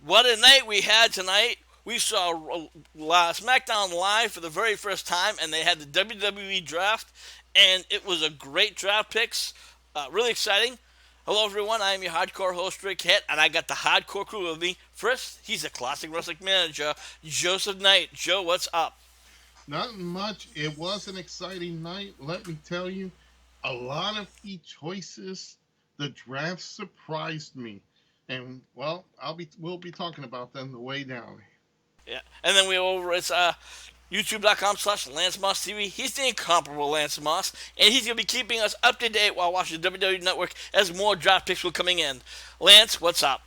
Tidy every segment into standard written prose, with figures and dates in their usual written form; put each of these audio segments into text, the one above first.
What a night we had tonight. We saw Smackdown live for the very first time, and they had the WWE draft, and it was a great draft picks. Really exciting. Hello, everyone. I am your hardcore host, Rick Hitt, and I got the hardcore crew with me. First, he's a classic wrestling manager, Joseph Knight. Joe, what's up? Not much. It was an exciting night, let me tell you. A lot of key choices. The draft surprised me. And well, we'll be talking about them the way down. Yeah. And then we over at youtube.com/Lance Moss TV. He's the incomparable Lance Moss, and he's going to be keeping us up to date while watching the WWE Network as more draft picks will coming in. Lance, what's up?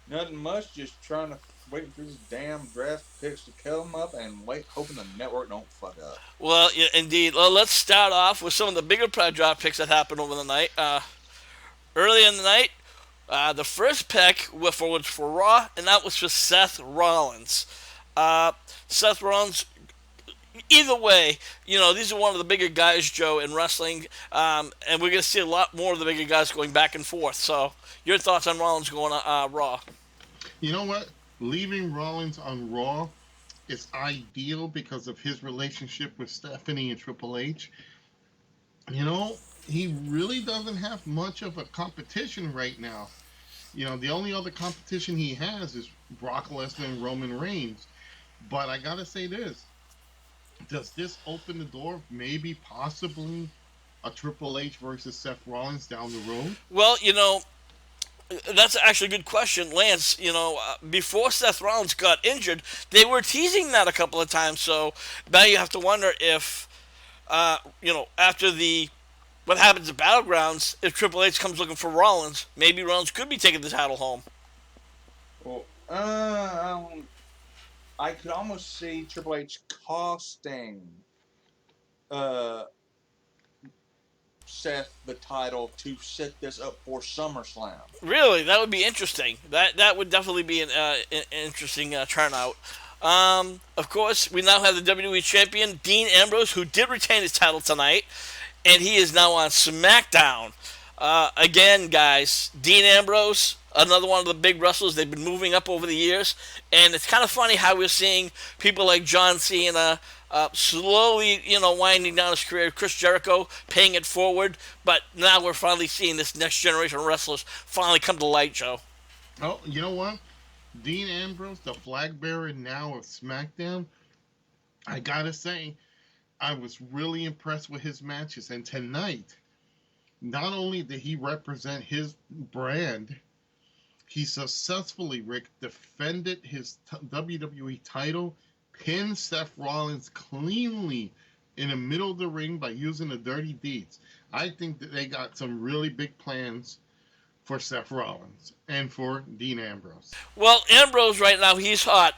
Nothing much, just trying to wait for these damn draft picks to come up and wait, hoping the network don't fuck up. Well, yeah, indeed. Well, let's start off with some of the bigger draft picks that happened over the night. Early in the night, the first pick was for Raw, and that was for Seth Rollins. Seth Rollins, either way, these are one of the bigger guys, Joe, in wrestling, and we're going to see a lot more of the bigger guys going back and forth. So, your thoughts on Rollins going Raw? You know what? Leaving Rollins on Raw is ideal because of his relationship with Stephanie and Triple H. He really doesn't have much of a competition right now. The only other competition he has is Brock Lesnar and Roman Reigns. But I gotta say this. Does this open the door, maybe, possibly, a Triple H versus Seth Rollins down the road? Well, that's actually a good question, Lance. Before Seth Rollins got injured, they were teasing that a couple of times. So now you have to wonder if, after what happens at Battlegrounds, if Triple H comes looking for Rollins, maybe Rollins could be taking the title home. Well, I could almost see Triple H costing Seth the title to set this up for SummerSlam. Really, that would be interesting. That would definitely be an interesting turnout. Of course, we now have the WWE Champion, Dean Ambrose, who did retain his title tonight, and he is now on SmackDown. Again, guys, Dean Ambrose, another one of the big wrestlers. They've been moving up over the years, and it's kind of funny how we're seeing people like John Cena slowly, winding down his career. Chris Jericho paying it forward, but now we're finally seeing this next generation of wrestlers finally come to light, Joe. Oh, you know what? Dean Ambrose, the flag bearer now of SmackDown, I gotta say, I was really impressed with his matches. And tonight, not only did he represent his brand, he successfully, Rick, defended his WWE title, pinned Seth Rollins cleanly in the middle of the ring by using the dirty deeds. I think that they got some really big plans for Seth Rollins and for Dean Ambrose. Well, Ambrose right now, he's hot.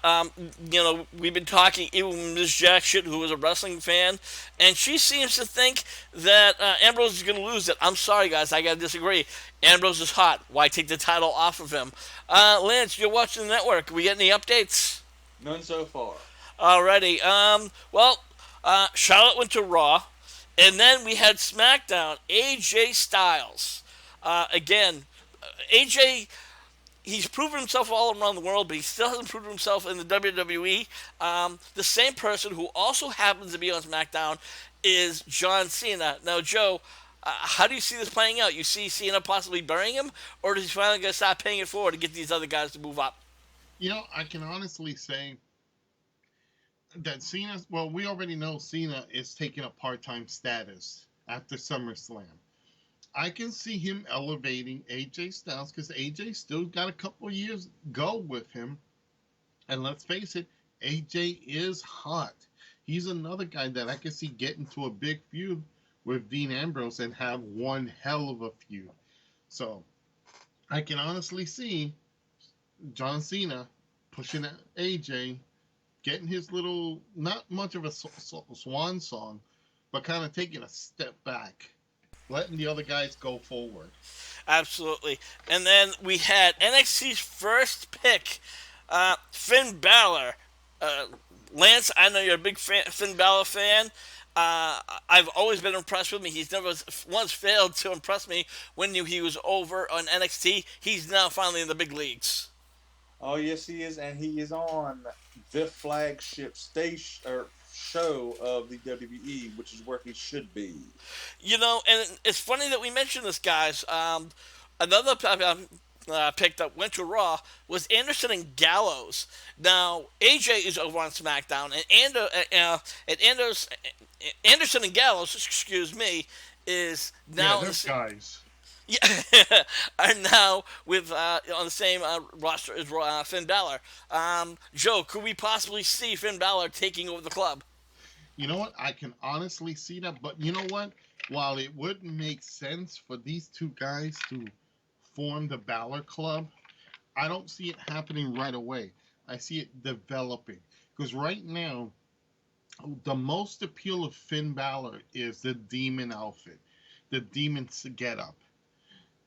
We've been talking even with Ms. Jackson, who is a wrestling fan, and she seems to think that Ambrose is going to lose it. I'm sorry, guys, I got to disagree. Ambrose is hot. Why take the title off of him? Lance, you're watching the network. We get any updates? None so far. Alrighty. Charlotte went to Raw, and then we had SmackDown. AJ Styles. Again, AJ, he's proven himself all around the world, but he still hasn't proven himself in the WWE. The same person who also happens to be on SmackDown is John Cena. Now, Joe, how do you see this playing out? You see Cena possibly burying him, or does he finally going to start paying it forward to get these other guys to move up? I can honestly say that Cena, well, we already know Cena is taking a part-time status after SummerSlam. I can see him elevating AJ Styles because AJ still got a couple years go with him. And let's face it, AJ is hot. He's another guy that I can see get into a big feud with Dean Ambrose and have one hell of a feud. So I can honestly see John Cena pushing AJ, getting his little, not much of a swan song, but kind of taking a step back, letting the other guys go forward. Absolutely. And then we had NXT's first pick, Finn Balor. Lance, I know you're a big Finn Balor fan. I've always been impressed with him. He's never once failed to impress me when he was over on NXT. He's now finally in the big leagues. Oh yes, he is, and he is on the flagship station or show of the WWE, which is where he should be. And it's funny that we mentioned this, guys. Another pick that went to Raw was Anderson and Gallows. Now AJ is over on SmackDown, Anderson and Gallows, excuse me, is Yeah, now they're guys. yeah, are now with on the same roster as Finn Balor. Joe, could we possibly see Finn Balor taking over the club? You know what? I can honestly see that, but you know what? While it would make sense for these two guys to form the Balor Club, I don't see it happening right away. I see it developing. Because right now, the most appeal of Finn Balor is the demon outfit, the demon getup.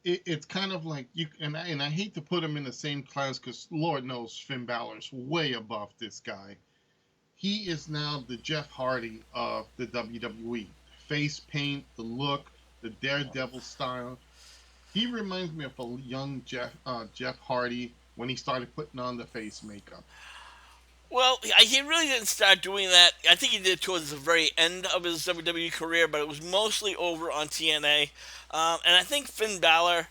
It's kind of like you and I hate to put him in the same class because Lord knows Finn Balor's way above this guy. He is now the Jeff Hardy of the WWE. Face paint, the look, the Daredevil style. He reminds me of a young Jeff Hardy when he started putting on the face makeup. Well, he really didn't start doing that. I think he did towards the very end of his WWE career, but it was mostly over on TNA. And I think Finn Balor,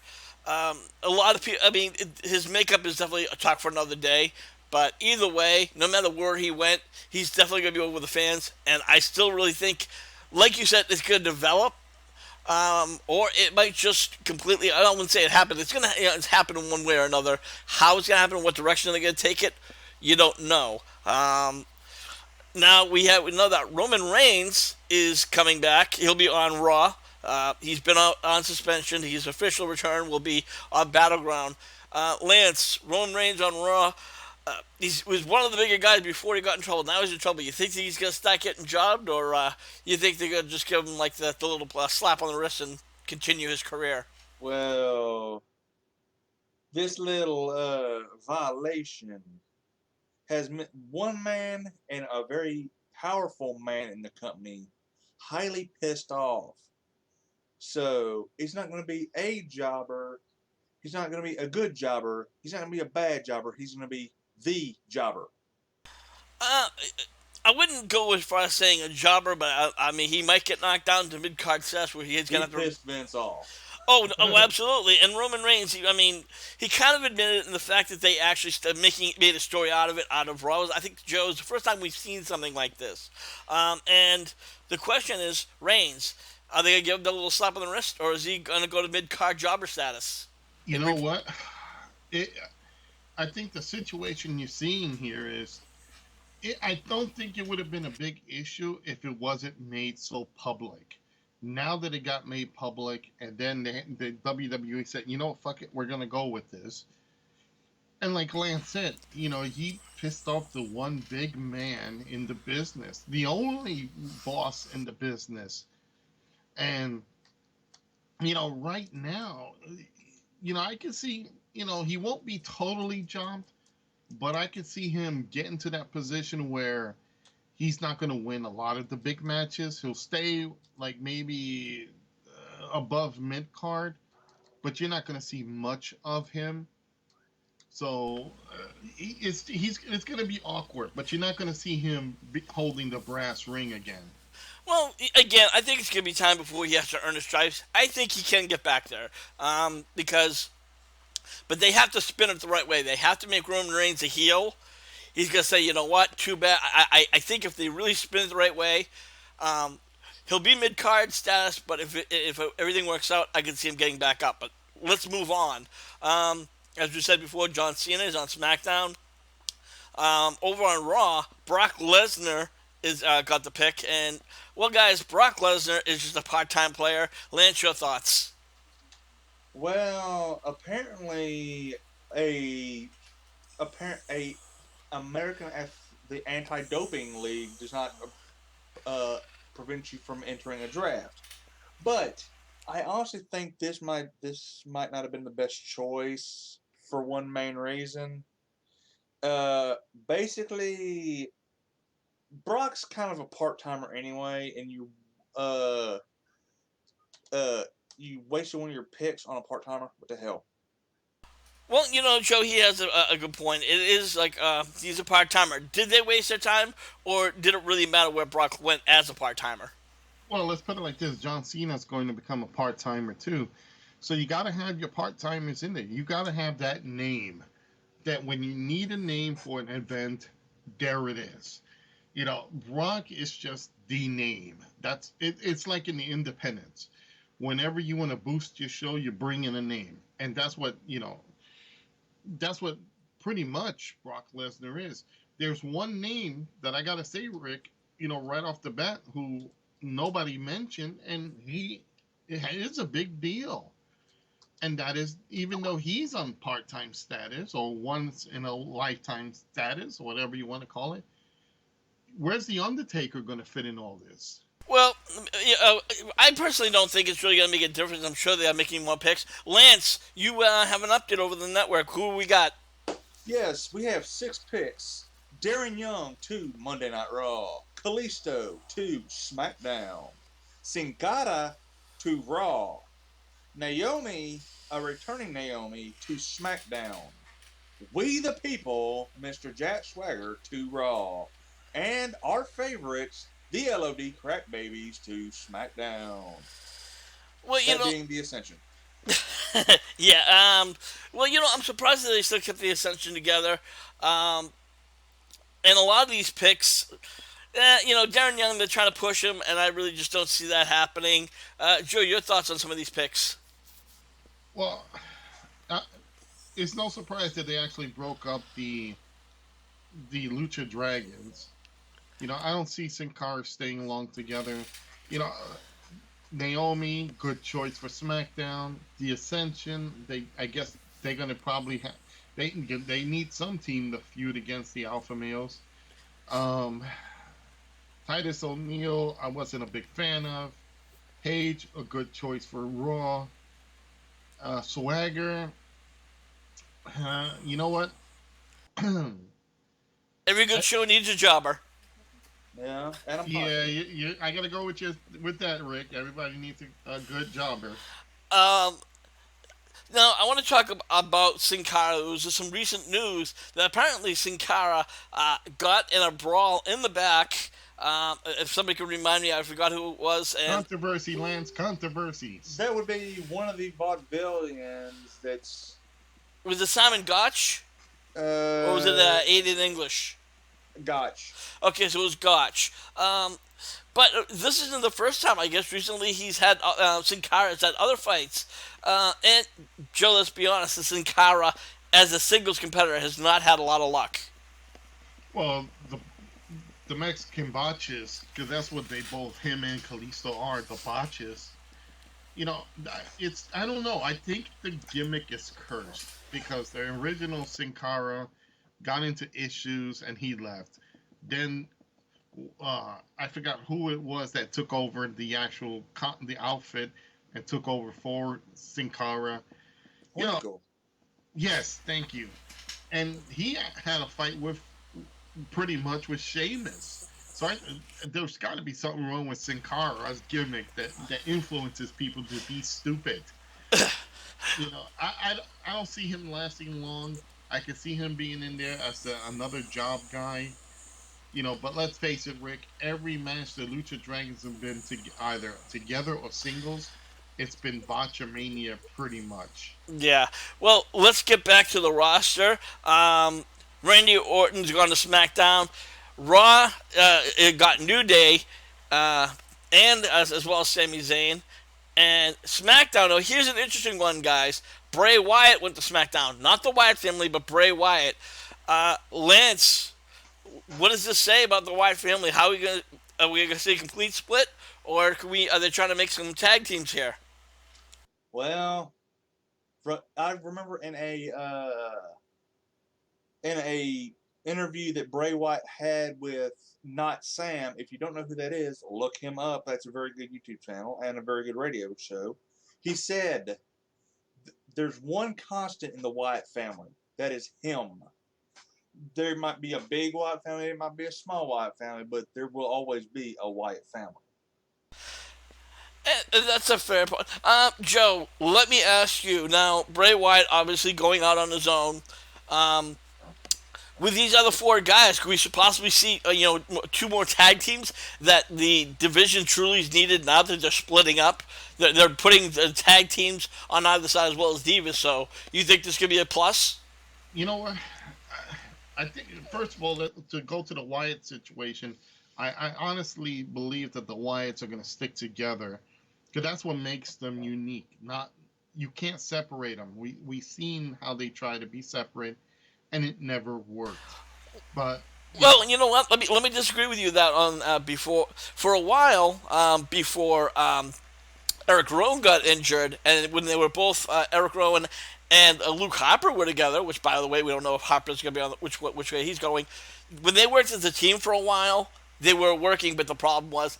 a lot of people, I mean, his makeup is definitely a talk for another day. But either way, no matter where he went, he's definitely going to be over with the fans. And I still really think, like you said, it's going to develop. Or it might just completely. I don't want to say it happened. It's gonna. It's happened in one way or another. How it's gonna happen, what direction they're gonna take it, you don't know. Now we know that Roman Reigns is coming back. He'll be on Raw. He's been out on suspension. His official return will be on Battleground. Lance, Roman Reigns on Raw. He was one of the bigger guys before he got in trouble. Now he's in trouble. You think he's gonna start getting jobbed, or you think they're gonna just give him like the little slap on the wrist and continue his career? Well, this little violation has one man and a very powerful man in the company highly pissed off. So he's not going to be a jobber. He's not going to be a good jobber. He's not going to be a bad jobber. He's going to be the jobber. Uh, I wouldn't go as far as saying a jobber, but I mean he might get knocked down to mid card sets where he's He gonna have to. pissed Vince off. Oh, absolutely. And Roman Reigns, I mean, he kind of admitted in the fact that they actually made a story out of it, out of Raw. I think, Joe, it's the first time we've seen something like this. And the question is, Reigns, are they going to give him the little slap on the wrist, or is he going to go to mid-card jobber status? You know what? It, I think the situation you're seeing here is I don't think it would have been a big issue if it wasn't made so public. Now that it got made public, and then the WWE said, you know what, fuck it, we're going to go with this. And like Lance said, he pissed off the one big man in the business, the only boss in the business. And, right now, I can see, he won't be totally jumped, but I could see him getting to that position where he's not going to win a lot of the big matches. He'll stay like maybe above mid card, but you're not going to see much of him. So it's going to be awkward, but you're not going to see him holding the brass ring again. Well, again, I think it's going to be time before he has to earn his stripes. I think he can get back there. But they have to spin it the right way. They have to make Roman Reigns a heel. He's going to say, you know what, too bad. I think if they really spin it the right way, he'll be mid-card status, but if everything works out, I can see him getting back up. But let's move on. As we said before, John Cena is on SmackDown. Over on Raw, Brock Lesnar is got the pick. And, well, guys, Brock Lesnar is just a part-time player. Lance, your thoughts? Well, apparently a American the Anti-Doping League does not prevent you from entering a draft. But I honestly think this might not have been the best choice for one main reason. Basically, Brock's kind of a part timer anyway, and you wasted one of your picks on a part timer. What the hell? Well, Joe, he has a good point. It is like he's a part timer. Did they waste their time, or did it really matter where Brock went as a part timer? Well, let's put it like this: John Cena's going to become a part timer too, so you got to have your part timers in there. You got to have that name. That when you need a name for an event, there it is. Brock is just the name. That's it. It's like in the independents. Whenever you want to boost your show, you bring in a name, and that's what pretty much Brock Lesnar is. There's one name that I gotta say, Rick, right off the bat, who nobody mentioned, and it is a big deal. And that is, even though he's on part-time status or once in a lifetime status, or whatever you want to call it, where's the Undertaker going to fit in all this? Well, I personally don't think it's really going to make a difference. I'm sure they are making more picks. Lance, you have an update over the network. Who we got? Yes, we have 6 picks. Darren Young to Monday Night Raw. Kalisto to SmackDown. Sin Cara to Raw. Naomi, a returning Naomi, to SmackDown. We the People, Mr. Jack Swagger, to Raw. And our favorites, the LOD Crack Babies, to SmackDown. Well, that being the Ascension. Yeah. Well, I'm surprised that they still kept the Ascension together. And a lot of these picks, Darren Young, they're trying to push him, and I really just don't see that happening. Joe, your thoughts on some of these picks? Well, it's no surprise that they actually broke up the Lucha Dragons. I don't see Sin Cara staying long together. Naomi, good choice for SmackDown. The Ascension, I guess they're gonna probably have. They need some team to feud against the Alpha Males. Titus O'Neil, I wasn't a big fan of. Paige, a good choice for Raw. Swagger, you know what? Every good show needs a jobber. Yeah, and I gotta go with that, Rick. Everybody needs a good jobber. Now, I want to talk about Sin Cara. There was some recent news that apparently Sin Cara got in a brawl in the back. If somebody could remind me, I forgot who it was. And controversy, Lance, controversy. That would be one of the vaudevillians that's... Was it Simon Gotch? Or was it Aiden English? Gotch. Okay, so it was Gotch. But this isn't the first time. I guess recently he's had Sin Cara's had other fights. And Joe, let's be honest, Sin Cara as a singles competitor has not had a lot of luck. Well, the Mexican botches, because that's what him and Kalisto are, the botches. I don't know. I think the gimmick is cursed because the original Sin Cara got into issues and he left. Then I forgot who it was that took over the outfit and took over for Sin Cara. Yes, thank you. And he had a fight pretty much with Sheamus. So there's got to be something wrong with Sin Cara's gimmick that influences people to be stupid. I don't see him lasting long. I could see him being in there as another job guy. But let's face it, Rick, every match the Lucha Dragons have been either together or singles, it's been botchamania pretty much. Yeah. Well, let's get back to the roster. Randy Orton's gone to SmackDown. Raw, it got New Day, and as well as Sami Zayn. And SmackDown, oh, here's an interesting one, guys. Bray Wyatt went to SmackDown. Not the Wyatt family, but Bray Wyatt. Lance, what does this say about the Wyatt family? Are we gonna see a complete split, or are they trying to make some tag teams here? Well, I remember in a interview that Bray Wyatt had with Not Sam. If you don't know who that is, look him up. That's a very good YouTube channel and a very good radio show. He said, there's one constant in the Wyatt family. That is him. There might be a big Wyatt family, there might be a small Wyatt family, but there will always be a Wyatt family. That's a fair point. Joe, let me ask you now. Bray Wyatt obviously going out on his own. Um, with these other four guys, could we should possibly see two more tag teams that the division truly is needed now that they're splitting up. They're putting the tag teams on either side as well as Divas. So you think this could be a plus? You know what? I think first of all, to go to the Wyatt situation, I honestly believe that the Wyatts are going to stick together because that's what makes them unique. Not You can't separate them. We seen how they try to be separate, and it never worked. But Well, you know what? Let me disagree with you that on before for a while before Eric Rowan got injured, and when they were both Eric Rowan and Luke Harper were together, which by the way we don't know if Harper's going to be on which way he's going. When they worked as a team for a while, they were working, but the problem was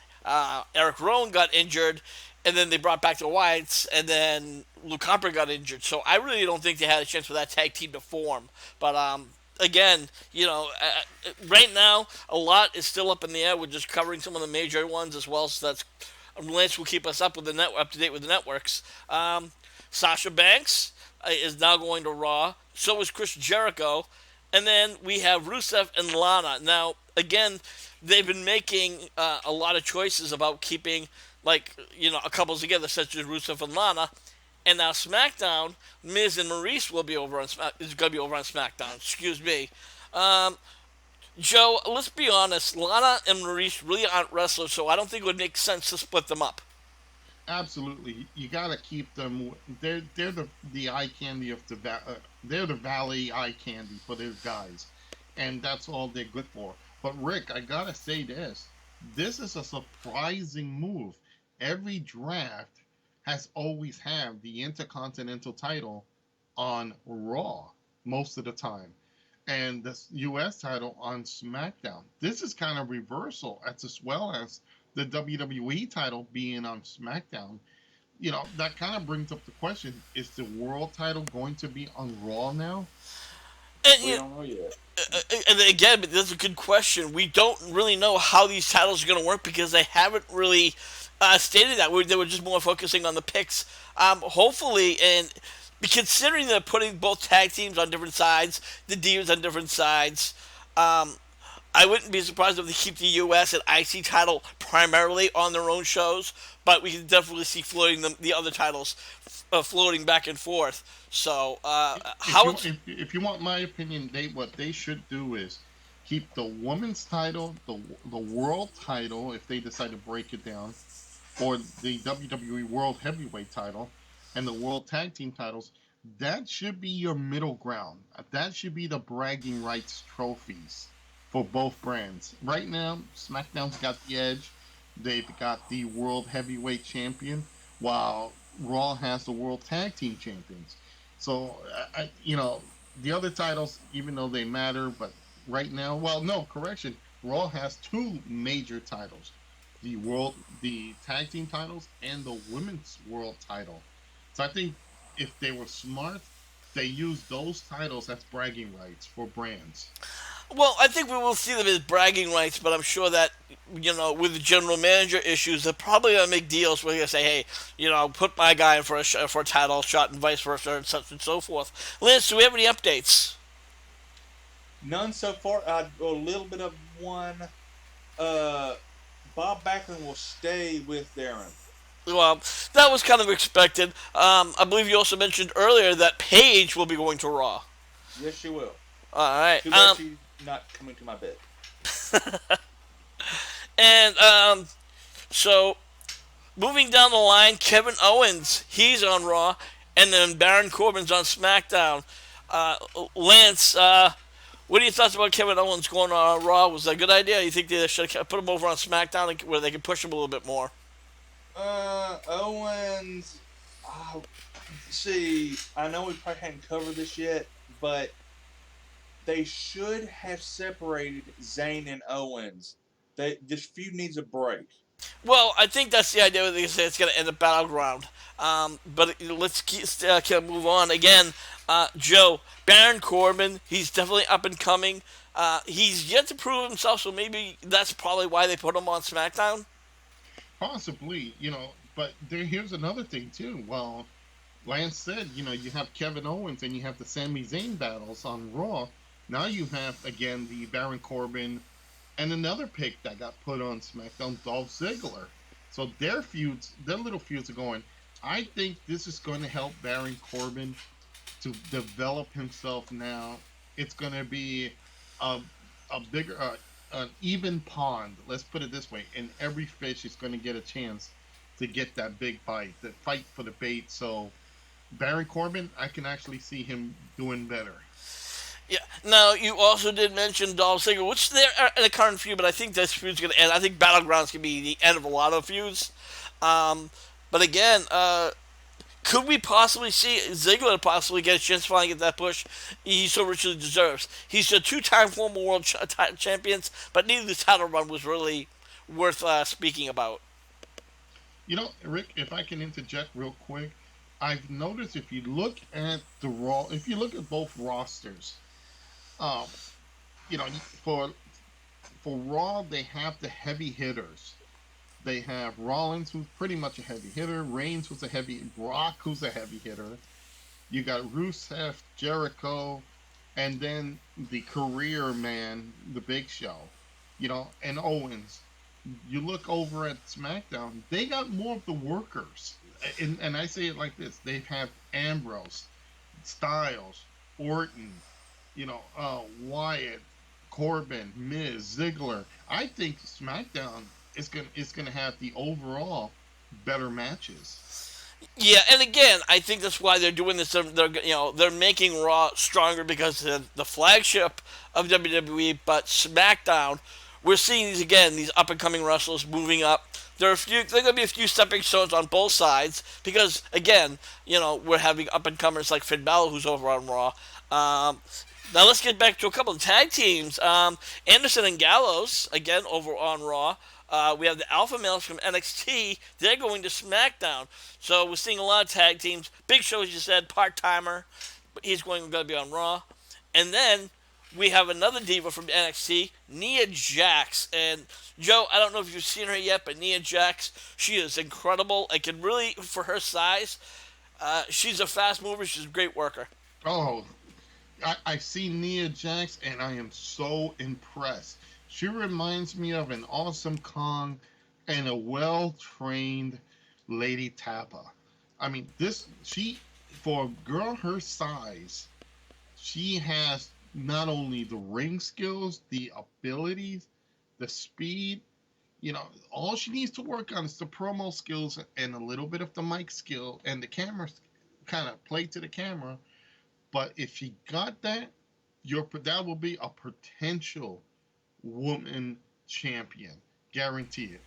Eric Rowan got injured, and then they brought back the Wyatts, and then Luke Harper got injured. So I really don't think they had a chance for that tag team to form. But again, right now a lot is still up in the air. We're just covering some of the major ones as well, so that's Lance will keep us up to date with the networks. Sasha Banks is now going to Raw. So is Chris Jericho, and then we have Rusev and Lana. Now, again, they've been making a lot of choices about keeping a couples together, such as Rusev and Lana. And now SmackDown, Miz and Maurice will be over on is going to be over on SmackDown. Excuse me. Um, Joe, let's be honest. Lana and Maurice really aren't wrestlers, so I don't think it would make sense to split them up. absolutely, you got to keep them. They're the eye candy of they're the valley eye candy for those guys, and that's all they're good for. But Rick, I gotta say this: this is a surprising move. Every draft has always had the Intercontinental title on Raw most of the time, and the U.S. title on SmackDown. This is kind of reversal, as well as the WWE title being on SmackDown. That kind of brings up the question: is the world title going to be on Raw now? And We don't know yet. and again, that's a good question. We don't really know how these titles are going to work because they haven't really stated that. They were just more focusing on the picks. Hopefully, and considering they're putting both tag teams on different sides, the Divas on different sides, I wouldn't be surprised if they keep the U.S. and IC title primarily on their own shows, but we can definitely see the other titles floating back and forth. So, If how you it's if you want my opinion, what they should do is keep the women's title, the world title, if they decide to break it down, or the WWE World Heavyweight title and the World Tag Team titles. That should be your middle ground. That should be the bragging rights trophies for both brands. Right now, SmackDown's got the edge. They've got the World Heavyweight Champion, while Raw has the World Tag Team Champions. So, the other titles, even though they matter, but right now, well, no, correction. Raw has two major titles: the tag team titles, and the women's world title. So I think if they were smart, they use those titles as bragging rights for brands. Well, I think we will see them as bragging rights, but I'm sure that with the general manager issues, they're probably gonna make deals where they say, "Hey, put my guy in for for a title shot, and vice versa, and such and so forth." Lance, do we have any updates? None so far. A little bit of one. Uh, Bob Backlund will stay with Darren. Well, that was kind of expected. I believe you also mentioned earlier that Paige will be going to Raw. Yes, she will. All right. Too bad she's not coming to my bed. And so moving down the line, Kevin Owens, he's on Raw, and then Baron Corbin's on SmackDown. Uh, Lance, what are your thoughts about Kevin Owens going on Raw? Was that a good idea? You think they should have put him over on SmackDown where they could push him a little bit more? Owens. See, I know we probably hadn't covered this yet, but they should have separated Zayn and Owens. This feud needs a break. Well, I think that's the idea. They say it's going to end the battleground. But let's move on again. Joe, Baron Corbin, he's definitely up and coming. He's yet to prove himself, so maybe that's probably why they put him on SmackDown. Possibly, But here's another thing too. Well, Lance said, you have Kevin Owens and you have the Sami Zayn battles on Raw. Now you have again the Baron Corbin and another pick that got put on SmackDown, Dolph Ziggler. So their little feuds are going. I think this is going to help Baron Corbin to develop himself now. It's going to be a, a bigger, an even pond. Let's put it this way. And every fish is going to get a chance to get that big bite, the fight for the bait. So Baron Corbin, I can actually see him doing better. Yeah. Now, you also did mention Dolph Ziggler, which they're in a current feud, but I think this feud's going to end. I think Battlegrounds can be the end of a lot of feuds. Um, but again, could we possibly see Ziggler possibly get a chance to finally get that push he so richly deserves? He's a two-time former world champions, but neither the title run was really worth speaking about. Rick, if I can interject real quick, I've noticed if you look at the Raw, if you look at both rosters, um, for Raw they have the heavy hitters. They have Rollins, who's pretty much a heavy hitter. Reigns, who's a heavy. Brock, who's a heavy hitter. You got Rusev, Jericho, and then the career man, the Big Show, and Owens. You look over at SmackDown, they got more of the workers. And I say it like this: they have Ambrose, Styles, Orton, Wyatt, Corbin, Miz, Ziggler. I think SmackDown is gonna have the overall better matches. Yeah, and again, I think that's why they're doing this. They're making Raw stronger because of the flagship of WWE. But SmackDown, we're seeing these up and coming wrestlers moving up. There are going to be a few stepping stones on both sides because again, we're having up and comers like Finn Balor who's over on Raw. Now let's get back to a couple of tag teams. Anderson and Gallows again over on Raw. We have the Alpha Males from NXT. They're going to SmackDown. So we're seeing a lot of tag teams. Big Show, as you said, part-timer. But he's going to be on Raw. And then we have another diva from NXT, Nia Jax. And Joe, I don't know if you've seen her yet, but Nia Jax, she is incredible. I can really, for her size, she's a fast mover. She's a great worker. Oh, I see Nia Jax, and I am so impressed. She reminds me of an awesome Kong and a well-trained Lady Tappa. I mean, for a girl her size, she has not only the ring skills, the abilities, the speed. All she needs to work on is the promo skills and a little bit of the mic skill and the camera kind of play to the camera. But if she got that, that will be a potential woman champion, guarantee it.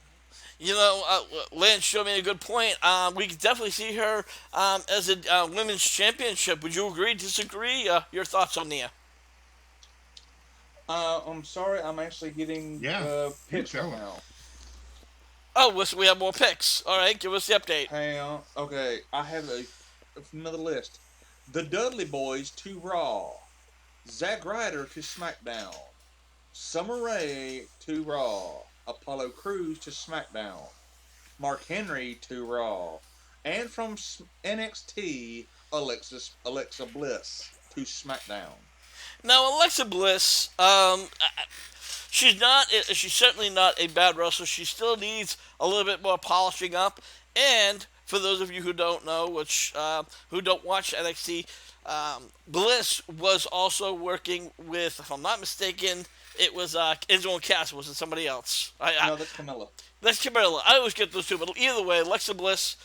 Lance showed me a good point. We could definitely see her as a women's championship. Would you agree, disagree? Your thoughts on Nia? I'm sorry, I'm actually getting picks right now. Oh, so we have more picks. All right, give us the update. Hang on. Okay, I have another list. The Dudley Boys to Raw. Zack Ryder to SmackDown. Summer Rae to Raw. Apollo Crews to SmackDown. Mark Henry to Raw. And from NXT, Alexa Bliss to SmackDown. Now, Alexa Bliss, she's certainly not a bad wrestler. She still needs a little bit more polishing up. And for those of you who don't know, who don't watch NXT, Bliss was also working with, if I'm not mistaken, it was Enzo and Cass. Was it somebody else? No, that's Camilla. That's Camilla. I always get those two, but either way, Alexa Bliss,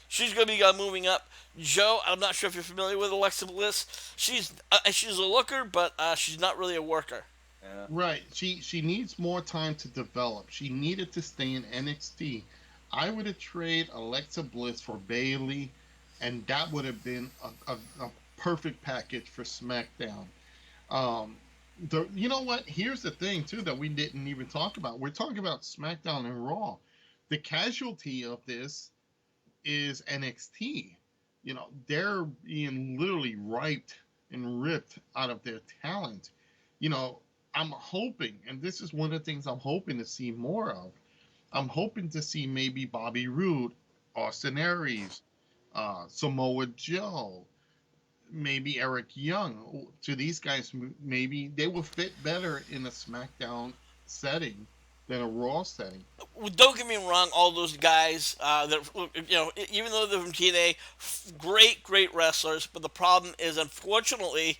she's going to be moving up. Joe, I'm not sure if you're familiar with Alexa Bliss. She's a looker, but she's not really a worker. Yeah. Right. She needs more time to develop. She needed to stay in NXT. I would have traded Alexa Bliss for Bayley, and that would have been a perfect package for SmackDown. You know what? Here's the thing, too, that we didn't even talk about. We're talking about SmackDown and Raw. The casualty of this is NXT. They're being literally ripped and ripped out of their talent. I'm hoping, and this is one of the things I'm hoping to see more of, I'm hoping to see maybe Bobby Roode, Austin Aries, Samoa Joe, maybe Eric Young. To these guys, maybe they will fit better in a SmackDown setting than a Raw setting. Well, don't get me wrong, all those guys that even though they're from TNA, great wrestlers. But the problem is, unfortunately,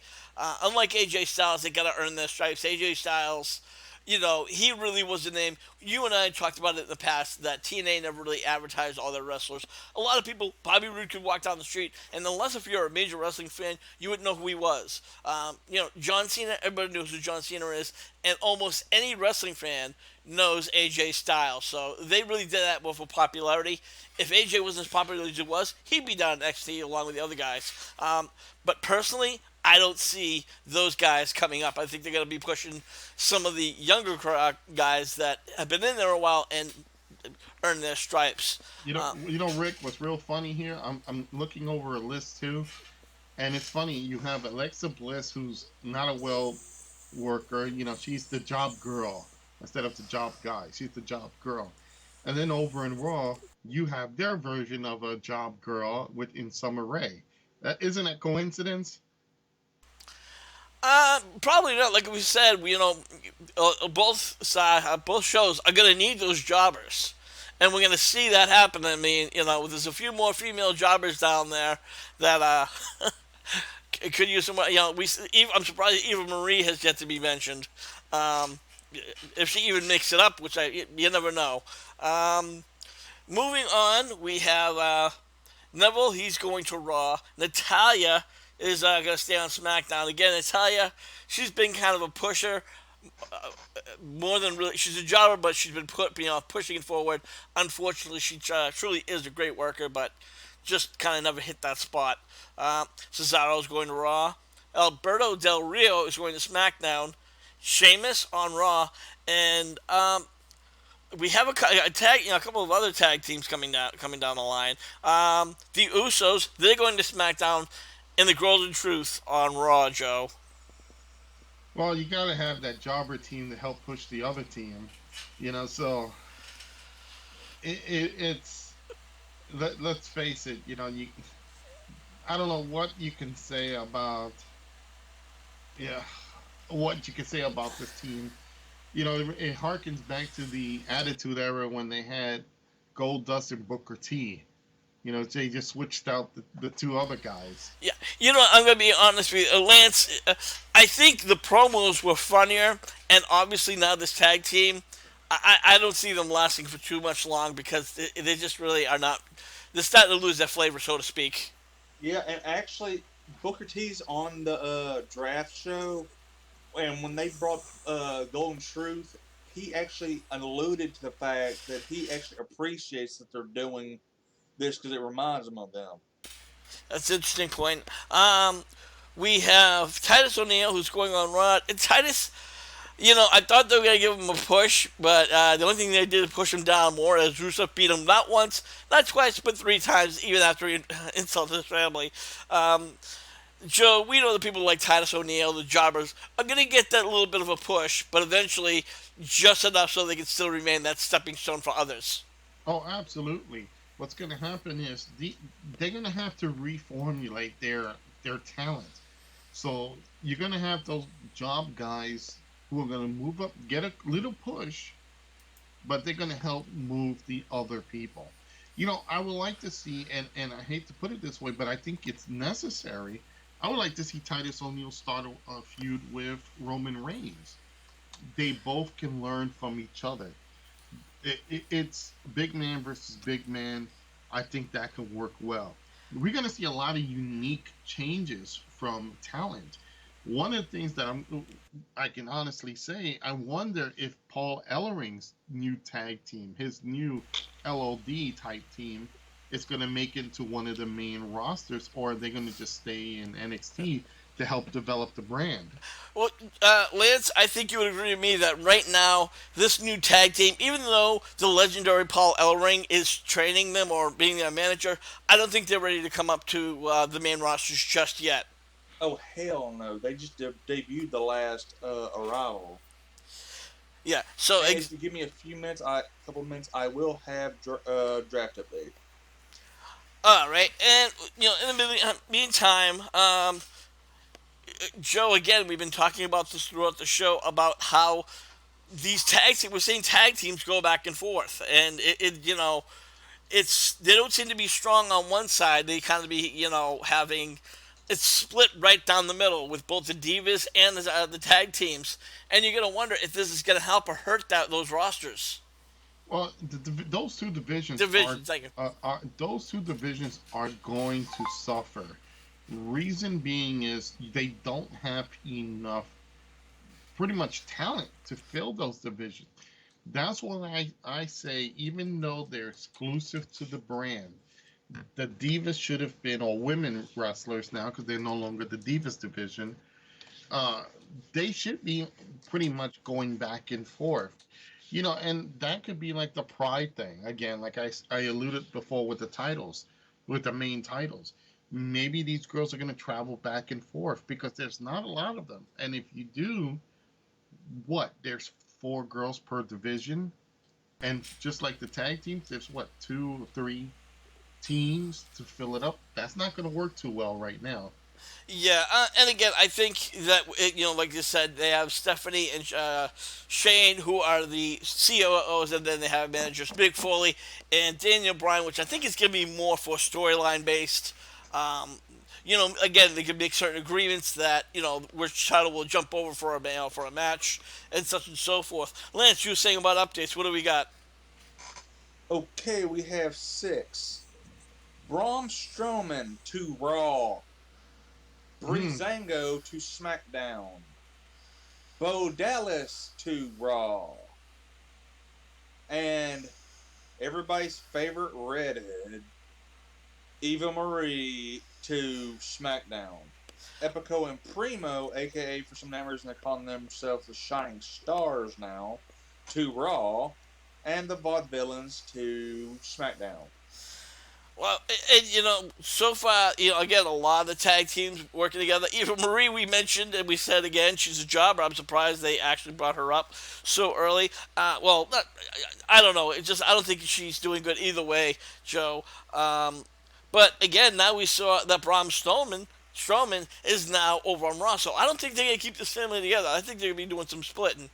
unlike AJ Styles, they got to earn their stripes. AJ Styles, he really was the name. You and I talked about it in the past that TNA never really advertised all their wrestlers. A lot of people, Bobby Roode could walk down the street, and unless if you're a major wrestling fan, you wouldn't know who he was. John Cena, everybody knows who John Cena is, and almost any wrestling fan knows AJ Styles. So they really did that with popularity. If AJ wasn't as popular as he was, he'd be down in NXT along with the other guys. But personally, I don't see those guys coming up. I think they're going to be pushing some of the younger guys that have been in there a while and earn their stripes. Rick, what's real funny here? I'm looking over a list too, and it's funny. You have Alexa Bliss, who's not a well worker. She's the job girl instead of the job guy. She's the job girl. And then over in Raw, you have their version of a job girl within Summer Rae. That isn't a coincidence. Probably not. Like we said, both shows are gonna need those jobbers, and we're gonna see that happen. I mean, there's a few more female jobbers down there that could use some. I'm surprised Eva Marie has yet to be mentioned. If she even makes it up, which you never know. Moving on, we have Neville. He's going to Raw. Natalya is going to stay on SmackDown. Again, Natalya, she's been kind of a pusher. More than really, she's a jobber, but she's been pushing it forward. Unfortunately, she truly is a great worker, but just kind of never hit that spot. Cesaro's going to Raw. Alberto Del Rio is going to SmackDown. Sheamus on Raw, and we have a couple of other tag teams coming down the line. The Usos, they're going to SmackDown, and the Golden Truth on Raw. Joe. Well, you got to have that jobber team to help push the other team, So it's let's face it, I don't know what you can say about what you can say about this team. It harkens back to the Attitude Era when they had Goldust and Booker T. They just switched out the two other guys. Yeah, I'm going to be honest with you. Lance, I think the promos were funnier, and obviously now this tag team, I don't see them lasting for too much long because they just really are not, they're starting to lose their flavor, so to speak. Yeah, and actually, Booker T's on the draft show, and when they brought Golden Truth, he actually alluded to the fact that he actually appreciates that they're doing this because it reminds him of them. That's an interesting point. We have Titus O'Neil, who's going on Raw. And Titus, I thought they were going to give him a push, but the only thing they did is push him down more as Rusev beat him not once, not twice, but 3 times, even after he insulted his family. Joe, we know the people like Titus O'Neil, the jobbers, are going to get that little bit of a push, but eventually just enough so they can still remain that stepping stone for others. Oh, absolutely. What's going to happen is they're going to have to reformulate their talent. So you're going to have those job guys who are going to move up, get a little push, but they're going to help move the other people. I would like to see, and I hate to put it this way, but I think it's necessary. I would like to see Titus O'Neil start a feud with Roman Reigns. They both can learn from each other. It's big man versus big man. I think that could work well. We're going to see a lot of unique changes from talent. One of the things that I can honestly say, I wonder if Paul Ellering's new tag team, his new LOD type team, is going to make it into one of the main rosters, or are they going to just stay in NXT to help develop the brand? Well, Lance, I think you would agree with me that right now, this new tag team, even though the legendary Paul Ellering is training them or being their manager, I don't think they're ready to come up to the main rosters just yet. Oh, hell no. They just debuted the last Arrival. Yeah. So And if you give me a couple of minutes, I will have draft update. all right, and in the meantime, Joe, again, we've been talking about this throughout the show about how these we're seeing tag teams go back and forth, and it's they don't seem to be strong on one side. They kind of be having it's split right down the middle with both the Divas and the tag teams, and you're gonna wonder if this is gonna help or hurt those rosters. Well, those two divisions Divisions, thank you. are going to suffer. Reason being is they don't have enough, pretty much talent to fill those divisions. That's why I say, even though they're exclusive to the brand, the Divas should have been, or women wrestlers now, because they're no longer the Divas division. Uh, they should be pretty much going back and forth. And that could be like the pride thing. Again, like I alluded before with the titles, with the main titles. Maybe these girls are going to travel back and forth because there's not a lot of them. And if you do, there's 4 girls per division. And just like the tag teams, there's 2 or 3 teams to fill it up. That's not going to work too well right now. Yeah, and again, I think that like you said, they have Stephanie and Shane, who are the COOs, and then they have managers Big Foley and Daniel Bryan, which I think is going to be more for storyline based. Again, they can make certain agreements that which title will jump over for a match and such and so forth. Lance, you were saying about updates. What do we got? Okay, we have 6. Braun Strowman to Raw. Breezango to SmackDown. Bo Dallas to Raw. And everybody's favorite redhead, Eva Marie, to SmackDown. Epico and Primo, aka for some reason they're calling themselves the Shining Stars now, to Raw. And the Vaudevillains to SmackDown. Well, and so far, again, a lot of the tag teams working together. Eva Marie, we mentioned, and we said again, she's a jobber. I'm surprised they actually brought her up so early. I don't know. I don't think she's doing good either way, Joe. But again, now we saw that Braun Strowman is now over on Raw, so I don't think they're gonna keep this family together. I think they're gonna be doing some splitting.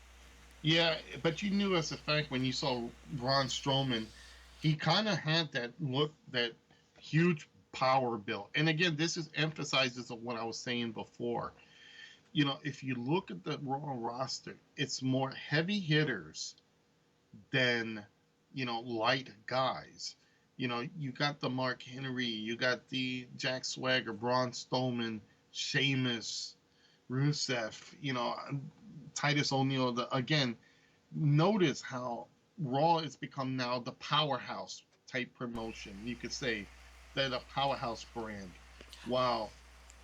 Yeah, but you knew as a fact when you saw Braun Strowman, he kind of had that look, that huge power build. And again, this is emphasizes of what I was saying before. If you look at the Raw roster, it's more heavy hitters than, light guys. You got the Mark Henry, you got the Jack Swagger, Braun Strowman, Sheamus, Rusev, Titus O'Neil. Again, notice how Raw has become now the powerhouse type promotion. You could say they're the powerhouse brand. While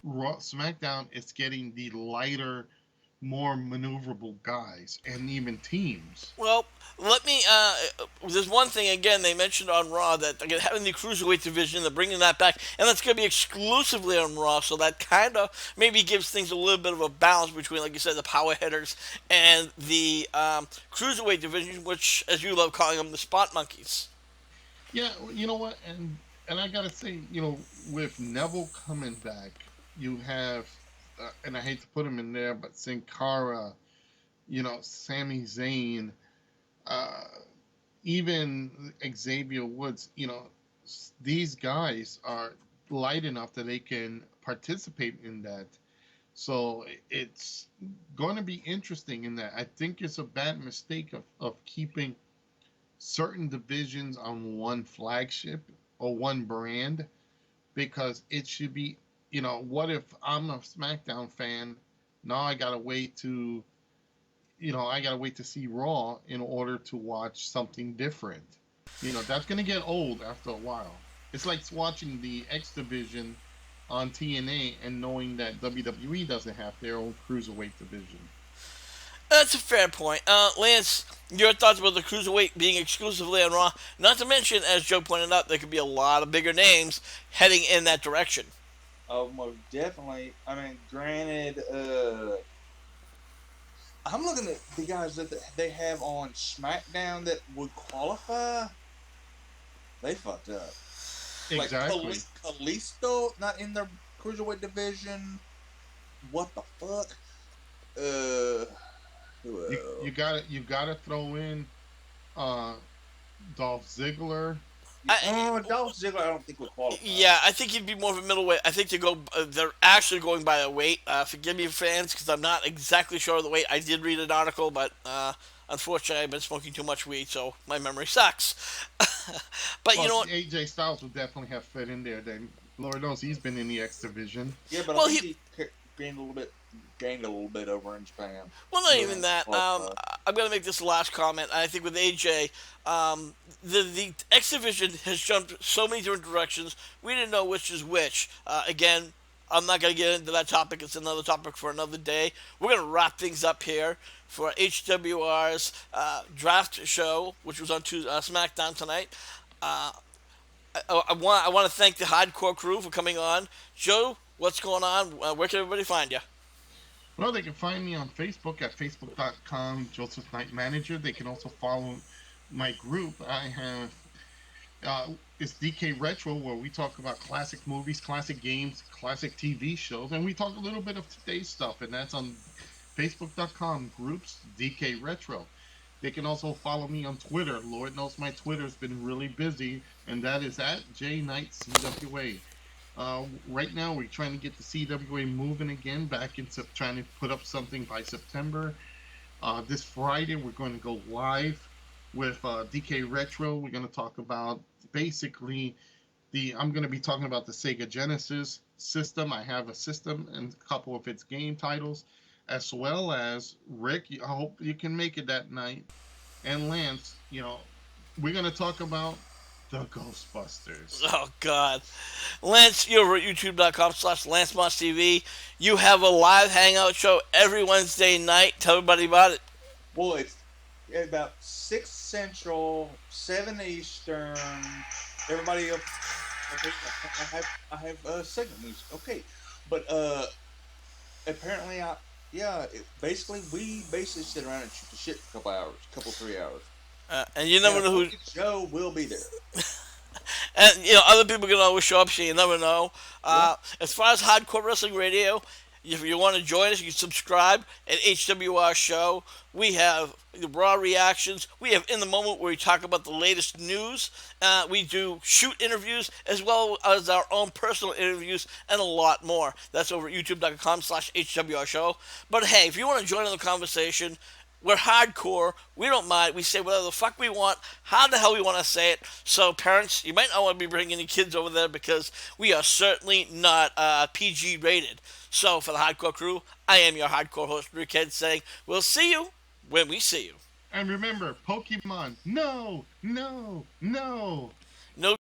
SmackDown is getting the lighter, more maneuverable guys and even teams. Well, let me. There's one thing again they mentioned on Raw that they're gonna have in the cruiserweight division. They're bringing that back, and that's gonna be exclusively on Raw. So that kind of maybe gives things a little bit of a balance between, like you said, the power hitters and the cruiserweight division, which, as you love calling them, the spot monkeys. Yeah, you know what, and I gotta say, with Neville coming back, you have, and I hate to put him in there, but Sin Cara, Sami Zayn, uh, even Xavier Woods, these guys are light enough that they can participate in that. So it's going to be interesting in that. I think it's a bad mistake of keeping certain divisions on one flagship or one brand, because it should be, what if I'm a SmackDown fan? Now I gotta wait to see Raw in order to watch something different. That's gonna get old after a while. It's like watching the X Division on TNA and knowing that WWE doesn't have their own cruiserweight division. That's a fair point. Lance, your thoughts about the cruiserweight being exclusively on Raw? Not to mention, as Joe pointed out, there could be a lot of bigger names heading in that direction. Oh, most definitely. I mean, granted, I'm looking at the guys that they have on SmackDown that would qualify. They fucked up. Like Exactly. Kalisto not in their cruiserweight division. What the fuck? Uh, who You gotta throw in uh Dolph Ziggler. I, Dolph Ziggler, I don't think would qualify. Yeah, I think he'd be more of a middleweight. I think they're actually going by a weight. Forgive me, fans, because I'm not exactly sure of the weight. I did read an article, but unfortunately, I've been smoking too much weed, so my memory sucks. But you Well, know what? AJ Styles would definitely have fit in there. Then Lord knows he's been in the X division. Yeah, but I Well, think he gained a little bit over in Japan. well, not Yeah, even that. qualify. I'm gonna make this last comment. I think with AJ, the X division has jumped so many different directions. We didn't know which is which. Again, I'm not gonna get into that topic. It's another topic for another day. We're gonna wrap things up here for HWR's draft show, which was on SmackDown tonight. I want to thank the hardcore crew for coming on. Joe, what's going on? Where can everybody find you? Well, they can find me on Facebook at facebook.com Joseph Knight Manager. They can also follow my group. I have it's DK Retro, where we talk about classic movies, classic games, classic TV shows, and we talk a little bit of today's stuff, and that's on facebook.com groups DK Retro. They can also follow me on Twitter. Lord knows my Twitter's been really busy, and that is at JKnightCWA. Right now, we're trying to get the CWA moving again, back into trying to put up something by September. This Friday, we're going to go live with DK Retro. We're going to talk about basically I'm going to be talking about the Sega Genesis system. I have a system and a couple of its game titles, as well as Rick. I hope you can make it that night. And Lance, we're going to talk about the Ghostbusters. Oh God, Lance, you're over at youtube.com/LanceMossTV. You have a live hangout show every Wednesday night. Tell everybody about it. Well, it's at about 6 Central, 7 Eastern. Everybody else. Okay, I have segment news. Okay, but apparently we basically sit around and shoot the shit for a couple hours, 3 hours. And you never And know who. Joe will be there. And other people can always show up, so you never know. Yeah. As far as Hardcore Wrestling Radio, if you want to join us, you can subscribe at HWR Show. We have the raw reactions. We have In the Moment, where we talk about the latest news. We do shoot interviews, as well as our own personal interviews, and a lot more. That's over at youtube.com/HWR Show. But hey, if you want to join in the conversation, we're hardcore. We don't mind. We say whatever the fuck we want, how the hell we want to say it. So, parents, you might not want to be bringing your kids over there, because we are certainly not PG rated. So, for the hardcore crew, I am your hardcore host, Rick Head, saying we'll see you when we see you. And remember, Pokemon, no, no, no. No